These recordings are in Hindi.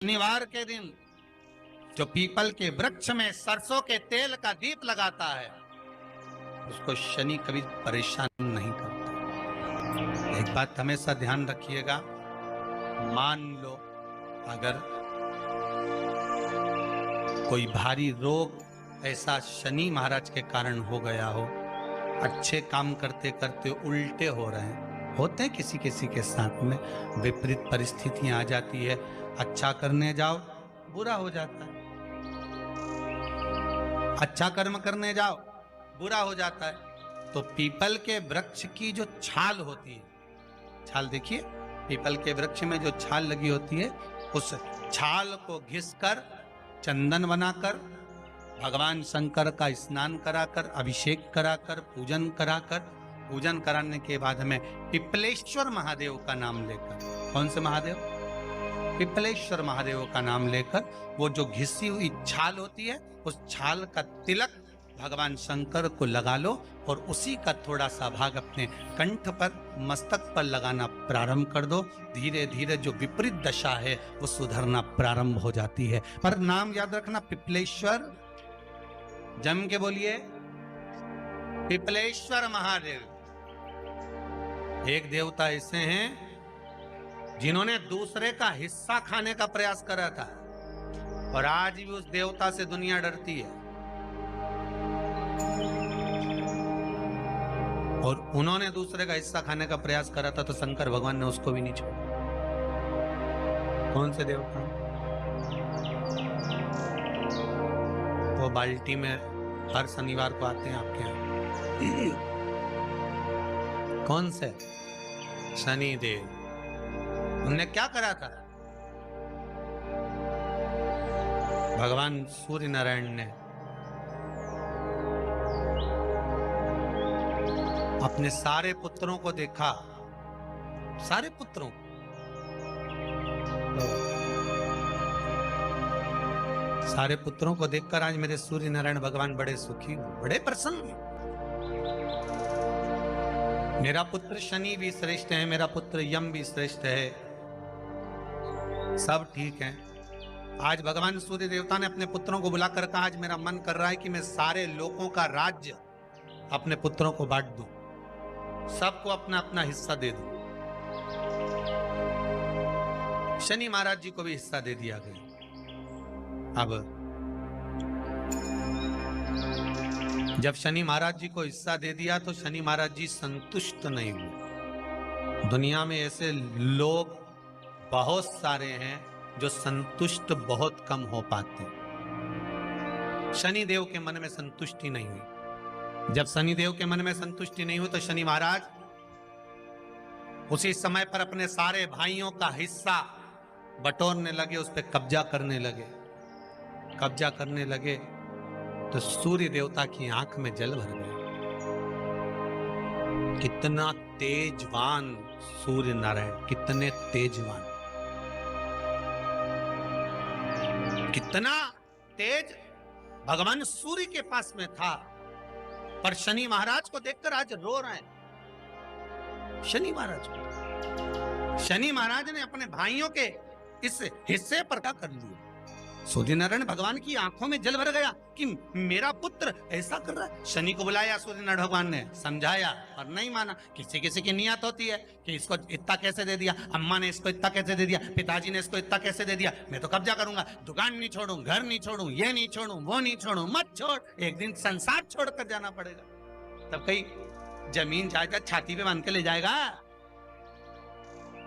शनिवार के दिन जो पीपल के वृक्ष में सरसों के तेल का दीप लगाता है उसको शनि कभी परेशान नहीं करता। एक बात हमेशा ध्यान रखिएगा, मान लो अगर कोई भारी रोग ऐसा शनि महाराज के कारण हो गया हो, अच्छे काम करते करते उल्टे हो रहे हैं, होते हैं किसी किसी के साथ में, विपरीत परिस्थितियां आ जाती है, अच्छा करने जाओ बुरा हो जाता है, अच्छा कर्म करने जाओ बुरा हो जाता है। तो पीपल के वृक्ष की जो छाल होती है, छाल देखिए, पीपल के वृक्ष में जो छाल लगी होती है, उस छाल को घिसकर चंदन बनाकर भगवान शंकर का स्नान कराकर, अभिषेक कराकर, पूजन कराकर, पूजन कराने के बाद में पिपलेश्वर महादेव का नाम लेकर, कौन से महादेव? पिपलेश्वर महादेव का नाम लेकर वो जो घिसी हुई छाल होती है, उस छाल का तिलक भगवान शंकर को लगा लो और उसी का थोड़ा सा भाग अपने कंठ पर, मस्तक पर लगाना प्रारंभ कर दो। धीरे धीरे जो विपरीत दशा है वो सुधरना प्रारंभ हो जाती है। पर नाम याद रखना, पिपलेश्वर, जम के बोलिए, पिपलेश्वर महादेव। एक देवता ऐसे हैं जिन्होंने दूसरे का हिस्सा खाने का प्रयास करा था और आज भी उस देवता से दुनिया डरती है। और उन्होंने दूसरे का हिस्सा खाने का प्रयास करा था तो शंकर भगवान ने उसको भी नहीं छोड़ा। कौन से देवता? वो बाल्टी में हर शनिवार को आते हैं आपके यहाँ। कौन से? शनि देव। उनने क्या करा था? भगवान सूर्य नारायण ने अपने सारे पुत्रों को देखा, सारे पुत्रों को, सारे पुत्रों को देखकर आज मेरे सूर्य नारायण भगवान बड़े सुखी, बड़े प्रसन्न। मेरा पुत्र शनि भी श्रेष्ठ है, मेरा पुत्र यम भी श्रेष्ठ है, सब ठीक है। आज भगवान सूर्य देवता ने अपने पुत्रों को बुलाकर कहा, आज मेरा मन कर रहा है कि मैं सारे लोगों का राज्य अपने पुत्रों को बांट दूं, सबको अपना अपना हिस्सा दे दूं। शनि महाराज जी को भी हिस्सा दे दिया गया। अब जब शनि महाराज जी को हिस्सा दे दिया तो शनि महाराज जी संतुष्ट नहीं हुए। दुनिया में ऐसे लोग बहुत सारे हैं जो संतुष्ट बहुत कम हो पाते हैं। शनि देव के मन में संतुष्टि नहीं हुई। जब शनि देव के मन में संतुष्टि नहीं हुई तो शनि महाराज उसी समय पर अपने सारे भाइयों का हिस्सा बटोरने लगे, उस पर कब्जा करने लगे। कब्जा करने लगे तो सूर्य देवता की आंख में जल भर गया। कितना तेजवान सूर्य नारायण, कितने तेजवान, कितना तेज भगवान सूर्य के पास में था। पर शनि महाराज को देखकर आज रो रहे हैं। शनि महाराज को, शनि महाराज ने अपने भाइयों के इस हिस्से पर क्या कर लिया। सूर्य नारायण भगवान की आंखों में जल भर गया कि मेरा पुत्र ऐसा कर रहा है। शनि को बुलाया सूर्य नारायण भगवान ने, समझाया और नहीं माना। किसी किसी की नियत होती है कि इसको इतना कैसे दे दिया, अम्मा ने इसको इतना कैसे दे दिया, पिताजी ने इसको इतना कैसे दे दिया, मैं तो कब्जा करूंगा, दुकान नहीं छोड़ूं, घर नहीं छोड़ूं, ये नहीं छोड़ूं, वो नहीं छोड़ूं। मत छोड़, एक दिन संसार छोड़कर जाना पड़ेगा। तब कहीं जमीन जायदाद छाती पे बांध के ले जाएगा।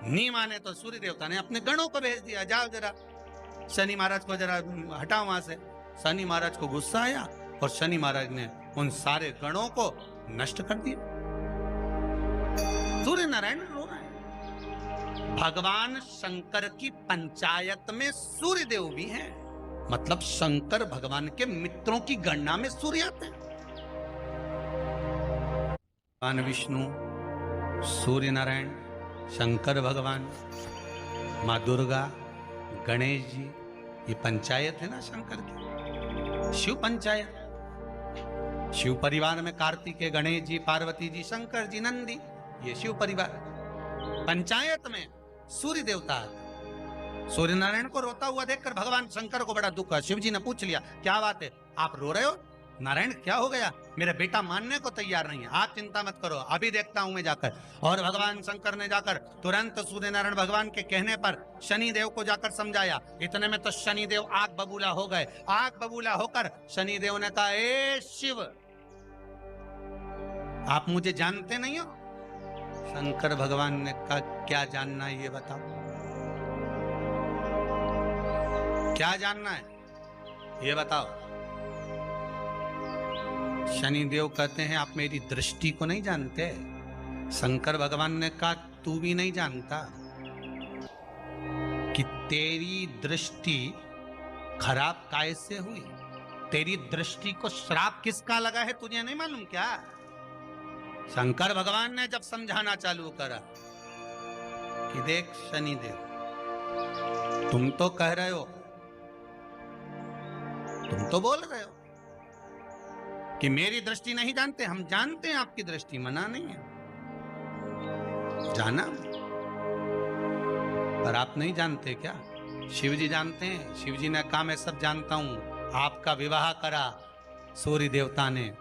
नहीं माने तो सूर्य देवता ने अपने गणों को भेज दिया, जाओ जरा शनि महाराज को जरा हटाओ वहां से। शनि महाराज को गुस्सा आया और शनि महाराज ने उन सारे गणों को नष्ट कर दिया। सूर्य नारायण रो रहे हैं। भगवान शंकर की पंचायत में सूर्य देव भी हैं, मतलब शंकर भगवान के मित्रों की गणना में सूर्य आते हैं। भगवान विष्णु, सूर्य नारायण, शंकर भगवान, माँ दुर्गा, गणेश जी, ये पंचायत है ना शंकर की, शिव पंचायत। शिव परिवार में कार्तिकेय, गणेश जी, पार्वती जी, शंकर जी, नंदी, ये शिव परिवार। पंचायत में सूर्य देवता सूर्य नारायण को रोता हुआ देखकर भगवान शंकर को बड़ा दुख हुआ। शिव जी ने पूछ लिया, क्या बात है, आप रो रहे हो? नारायण क्या हो गया? मेरा बेटा मानने को तैयार नहीं है। आप चिंता मत करो, अभी देखता हूं मैं जाकर। और भगवान शंकर ने जाकर तुरंत सूर्य नारायण भगवान के कहने पर शनि देव को जाकर समझाया। इतने में तो शनि देव आग बबूला हो गए। आग बबूला होकर शनि देव ने कहा, ए शिव, आप मुझे जानते नहीं हो? शंकर भगवान ने कहा, क्या जानना है ये बताओ, क्या जानना है ये बताओ। शनिदेव कहते हैं, आप मेरी दृष्टि को नहीं जानते। शंकर भगवान ने कहा, तू भी नहीं जानता कि तेरी दृष्टि खराब कैसे हुई? तेरी दृष्टि को श्राप किसका लगा है तुझे नहीं मालूम क्या? शंकर भगवान ने जब समझाना चालू करा कि देख शनिदेव, तुम तो कह रहे हो, तुम तो बोल रहे हो कि मेरी दृष्टि नहीं जानते। हम जानते हैं आपकी दृष्टि, मना नहीं है, जाना, पर आप नहीं जानते क्या? शिव जी जानते हैं। शिव जी ने कहा, मैं सब जानता हूं। आपका विवाह करा सूर्य देवता ने,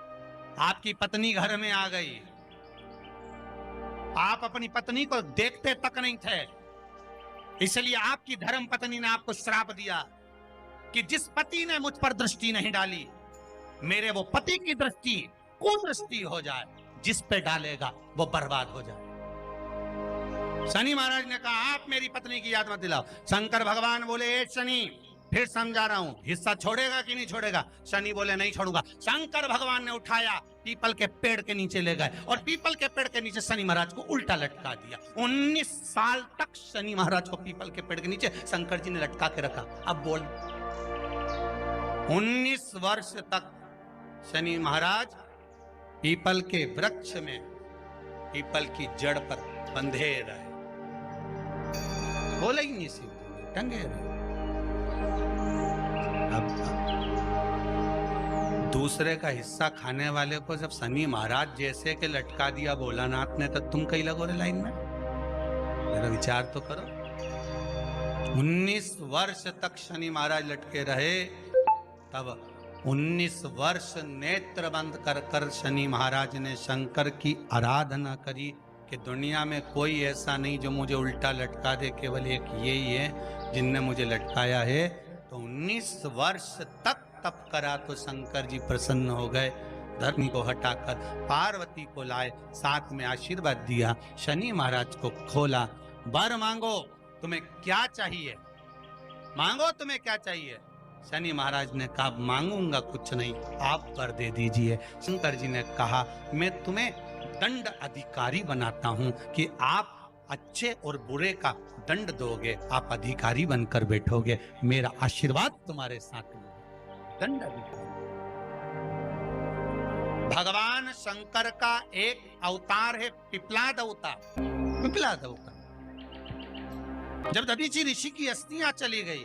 आपकी पत्नी घर में आ गई, आप अपनी पत्नी को देखते तक नहीं थे, इसलिए आपकी धर्म पत्नी ने आपको श्राप दिया कि जिस पति ने मुझ पर दृष्टि नहीं डाली, मेरे वो पति की दृष्टि कुदृष्टि हो जाए, जिस पे डालेगा वो बर्बाद हो जाए। शनि महाराज ने कहा, आप मेरी पत्नी की याद मत दिलाओ। शंकर भगवान बोले, ए शनि, फिर समझा रहा हूं, हिस्सा छोड़ेगा कि नहीं छोड़ेगा? शनि बोले, नहीं छोड़ूंगा। शंकर भगवान ने उठाया, पीपल के पेड़ के नीचे ले गए और पीपल के पेड़ के नीचे शनि महाराज को उल्टा लटका दिया। 19 साल तक शनि महाराज को पीपल के पेड़ के नीचे शंकर जी ने लटका के रखा। अब बोल, 19 वर्ष तक शनि महाराज पीपल के वृक्ष में पीपल की जड़ पर बंधे रहे, बोले ही नहीं, सीधे टंगे रहे। अब दूसरे का हिस्सा खाने वाले को जब शनि महाराज जैसे के लटका दिया भोलानाथ ने, तो तुम कहीं लगो रे लाइन में? मेरा विचार तो करो। 19 वर्ष तक शनि महाराज लटके रहे, तब 19 वर्ष नेत्र बंद कर कर शनि महाराज ने शंकर की आराधना करी कि दुनिया में कोई ऐसा नहीं जो मुझे उल्टा लटका दे, केवल एक यही है जिनने मुझे लटकाया है। तो 19 वर्ष तक तप करा तो शंकर जी प्रसन्न हो गए। धर्मी को हटाकर पार्वती को लाए, साथ में आशीर्वाद दिया, शनि महाराज को खोला। वर मांगो, तुम्हें क्या चाहिए, मांगो तुम्हें क्या चाहिए। शनि महाराज ने कहा, मांगूंगा कुछ नहीं, आप कर दे दीजिए। शंकर जी ने कहा, मैं तुम्हें दंड अधिकारी बनाता हूं कि आप अच्छे और बुरे का दंड दोगे, आप अधिकारी बनकर बैठोगे, मेरा आशीर्वाद तुम्हारे साथ में। दंड अधिकारी भगवान शंकर का एक अवतार है, पिपलाद अवतार। पिपलाद अवतार, जब दधीचि ऋषि की अस्थियां चली गई,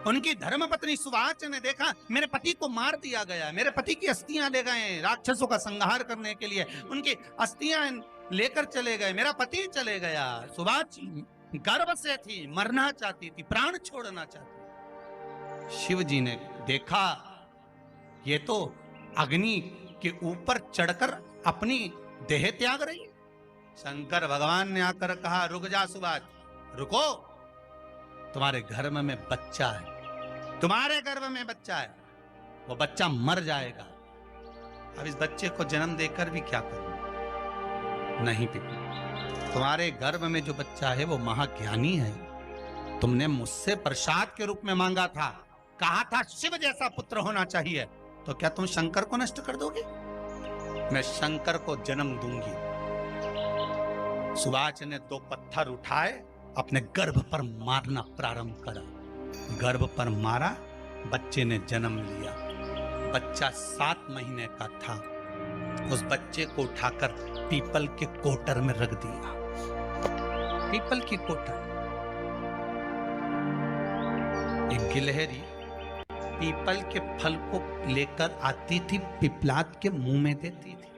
उनकी धर्मपत्नी सुवाच ने देखा, मेरे पति को मार दिया गया, मेरे पति की अस्थियां ले गए राक्षसों का संहार करने के लिए, उनकी अस्थियां लेकर चले गए, मेरा पति चले गया। सुवाच गर्भ से थी, मरना चाहती थी, प्राण छोड़ना चाहती। शिव जी ने देखा, ये तो अग्नि के ऊपर चढ़कर अपनी देह त्याग रही। शंकर भगवान ने आकर कहा, रुक जा सुवाच, रुको, तुम्हारे गर्भ में बच्चा है, तुम्हारे गर्भ में बच्चा है, वो बच्चा मर जाएगा। अब इस बच्चे को जन्म देकर भी क्या करूं? नहीं पिता, तुम्हारे गर्भ में जो बच्चा है वो महाज्ञानी है, तुमने मुझसे प्रसाद के रूप में मांगा था, कहा था शिव जैसा पुत्र होना चाहिए, तो क्या तुम शंकर को नष्ट कर दोगे? मैं शंकर को जन्म दूंगी। सुवाच ने 2 पत्थर उठाए, अपने गर्भ पर मारना प्रारंभ करा, गर्भ पर मारा, बच्चे ने जन्म लिया। बच्चा 7 महीने का था। उस बच्चे को उठाकर पीपल के कोटर में रख दिया। पीपल की कोटर। एक गिलहरी पीपल के फल को लेकर आती थी, पिपलाद के मुंह में देती थी।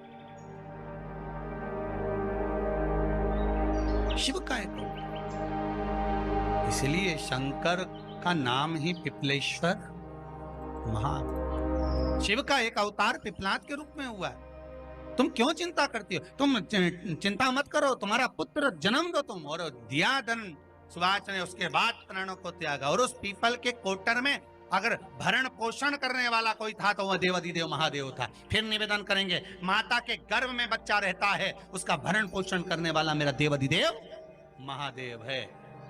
शिव का एक इसलिए शंकर का नाम ही पिपलेश्वर महा। शिव का एक अवतार पिपलाद के रूप में हुआ है। तुम क्यों चिंता करती हो? तुम चिंता मत करो, तुम्हारा पुत्र जन्म दो तुम, और दिया धन सुभाष ने, उसके बाद प्राणों को त्यागा। और उस पीपल के कोटर में अगर भरण पोषण करने वाला कोई था तो वह देवाधिदेव महादेव था। फिर निवेदन करेंगे, माता के गर्भ में बच्चा रहता है, उसका भरण पोषण करने वाला मेरा देवाधिदेव महादेव है।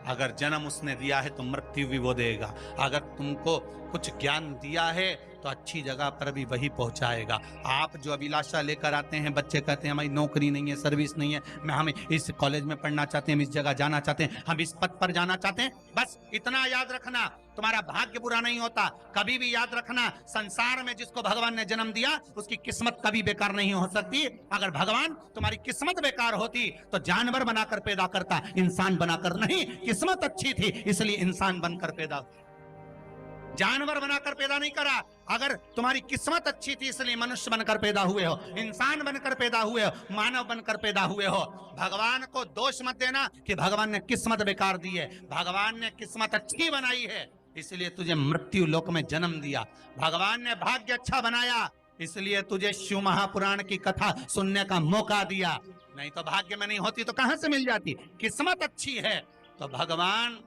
अगर जन्म उसने दिया है तो मृत्यु भी वो देगा। अगर तुमको कुछ ज्ञान दिया है तो अच्छी जगह पर भी वही पहुंचाएगा। आप जो अभिलाषा लेकर आते हैं, बच्चे कहते हैं हमारी नौकरी नहीं है, सर्विस नहीं है, हम इस कॉलेज में पढ़ना चाहते हैं, हम इस जगह जाना चाहते हैं, हम इस पद पर जाना चाहते हैं, बस इतना याद रखना, तुम्हारा भाग्य बुरा नहीं होता। कभी भी याद रखना, संसार में जिसको भगवान ने जन्म दिया उसकी किस्मत कभी बेकार नहीं हो सकती। अगर भगवान तुम्हारी किस्मत बेकार होती तो जानवर बनाकर पैदा करता, इंसान बनाकर नहीं। किस्मत अच्छी थी इसलिए इंसान बनकर पैदा, जानवर बनाकर पैदा नहीं करा। अगर तुम्हारी किस्मत अच्छी थी इसलिए मनुष्य बनकर पैदा हुए हो, इंसान बनकर पैदा हुए हो, मानव बनकर पैदा हुए हो। भगवान को दोष मत देना कि भगवान ने किस्मत बेकार दी है। भगवान ने किस्मत अच्छी बनाई है इसलिए तुझे मृत्यु लोक में जन्म दिया। भगवान ने भाग्य अच्छा बनाया इसलिए तुझे शिव महापुराण की कथा सुनने का मौका दिया, नहीं तो भाग्य में नहीं होती तो कहां से मिल जाती। किस्मत अच्छी है तो भगवान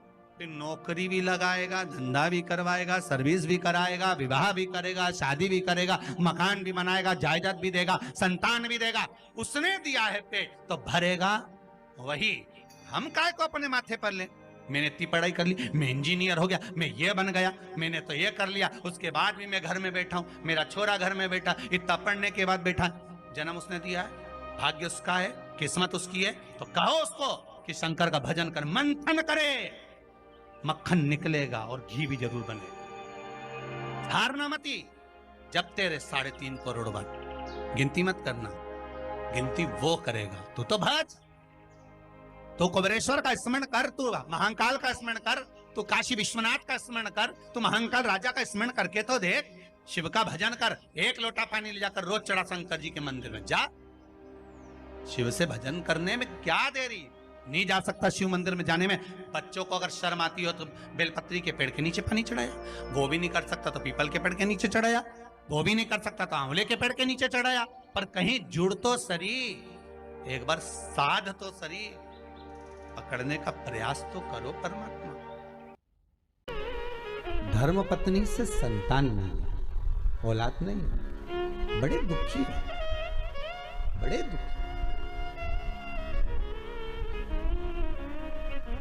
नौकरी भी लगाएगा, धंधा भी करवाएगा, सर्विस भी कराएगा, विवाह भी करेगा, शादी भी करेगा, मकान भी बनाएगा, जायदाद भी देगा, संतान भी देगा। उसने दिया है पेट तो भरेगा वही। हम काय को अपने माथे पर ले, मैंने इतनी पढ़ाई कर ली, मैं इंजीनियर हो गया, मैं ये बन गया, मैंने तो ये कर लिया, उसके बाद भी मैं घर में बैठा हूं, मेरा छोरा घर में बैठा, इतना पढ़ने के बाद बैठा। जन्म उसने दिया है, भाग्य उसका है, किस्मत उसकी है, तो कहो उसको कि शंकर का भजन कर, मंथन करे, मक्खन निकलेगा और घी भी जरूर बनेगा। हारना मती, जब तेरे 3.5 करोड़ बन, गिनती मत करना, गिनती वो करेगा। तू तो भज, तू कुबेरेश्वर का स्मरण कर, तू महाकाल का स्मरण कर, तू काशी विश्वनाथ का स्मरण कर, तू महाकाल राजा का स्मरण करके तो देख, शिव का भजन कर। 1 लोटा पानी ले जाकर रोज चढ़ा शंकर जी के मंदिर में जा। शिव से भजन करने में क्या देरी, नहीं जा सकता शिव मंदिर में जाने में। बच्चों को अगर शर्म आती हो तो बेलपत्री के पेड़ के नीचे पानी चढ़ाया, वो भी नहीं कर सकता तो पीपल के पेड़ के नीचे चढ़ाया, वो भी नहीं कर सकता तो आंवले के पेड़ के नीचे चढ़ाया। पर कहीं जुड़ तो सरी, एक बार साध तो सरी, पकड़ने का प्रयास तो करो परमात्मा। धर्म पत्नी से संतान नहीं, औलाद नहीं, बड़े दुखी है, बड़े दुखी।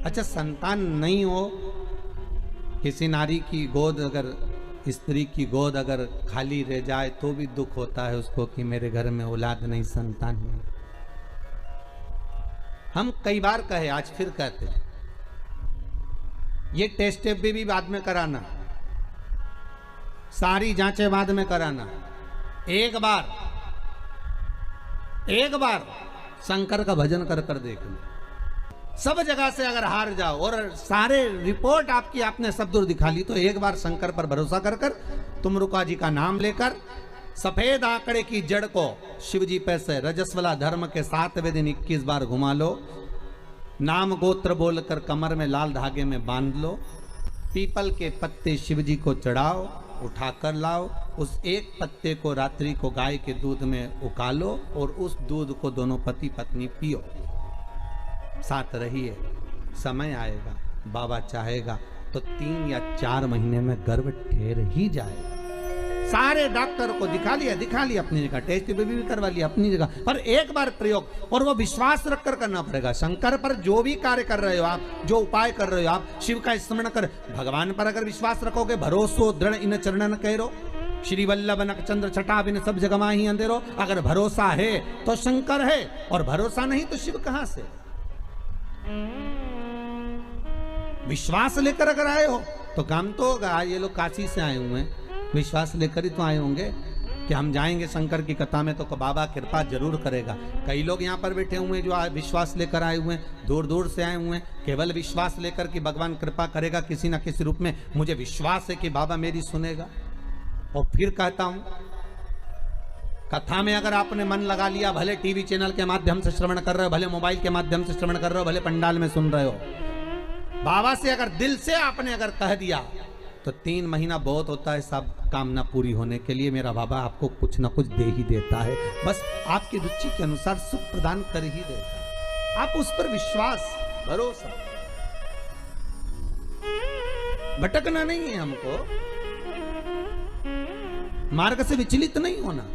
अच्छा, संतान नहीं हो, किसी नारी की गोद अगर, स्त्री की गोद अगर खाली रह जाए तो भी दुख होता है उसको कि मेरे घर में औलाद नहीं, संतान नहीं। हम कई बार कहे, आज फिर कहते हैं, ये टेस्ट भी बाद में कराना, सारी जांचें बाद में कराना। एक बार शंकर का भजन कर कर देखना। सब जगह से अगर हार जाओ और सारे रिपोर्ट आपकी आपने सब दूर दिखा ली तो एक बार शंकर पर भरोसा कर कर तुमरुका जी का नाम लेकर सफेद आंकड़े की जड़ को शिव जी पे से रजस्वला धर्म के 7वें दिन 21 बार घुमा लो। नाम गोत्र बोलकर कमर में लाल धागे में बांध लो। पीपल के पत्ते शिव जी को चढ़ाओ, उठा कर लाओ। उस एक पत्ते को रात्रि को गाय के दूध में उकालो और उस दूध को दोनों पति पत्नी पियो। साथ रहिए, समय आएगा, बाबा चाहेगा तो 3 या 4 महीने में गर्भ ठहर ही जाएगा। सारे डॉक्टर को दिखा लिया अपनी जगह, टेस्ट भी करवा लिया अपनी जगह, पर एक बार प्रयोग, और वो विश्वास रखकर करना पड़ेगा। शंकर पर जो भी कार्य कर रहे हो आप, जो उपाय कर रहे हो आप, शिव का स्मरण कर, भगवान पर अगर विश्वास रखोगे, भरोसो दृढ़ इन चरणन करो, श्री वल्लभ नख चंद्र छटा बिन सब जगमा ही अंधेरो। अगर भरोसा है तो शंकर है, और भरोसा नहीं तो शिव कहां से। विश्वास लेकर अगर आए हो तो काम तो होगा। ये लोग काशी से आए हुए हैं, विश्वास लेकर ही तो आए होंगे कि हम जाएंगे शंकर की कथा में तो बाबा कृपा जरूर करेगा। कई लोग यहाँ पर बैठे हुए हैं जो विश्वास लेकर आए हुए हैं, दूर दूर से आए हुए हैं, केवल विश्वास लेकर कि भगवान कृपा करेगा किसी ना किसी रूप में। मुझे विश्वास है कि बाबा मेरी सुनेगा। और फिर कहता हूं, कथा में अगर आपने मन लगा लिया, भले टीवी चैनल के माध्यम से श्रवण कर रहे हो, भले मोबाइल के माध्यम से श्रवण कर रहे हो, भले पंडाल में सुन रहे हो, बाबा से अगर दिल से आपने अगर कह दिया तो 3 महीना बहुत होता है सब कामना पूरी होने के लिए। मेरा बाबा आपको कुछ ना कुछ दे ही देता है, बस आपकी रुचि के अनुसार सुख प्रदान कर ही देता है। आप उस पर विश्वास, भरोसा, भटकना नहीं है हमको, मार्ग से विचलित नहीं होना।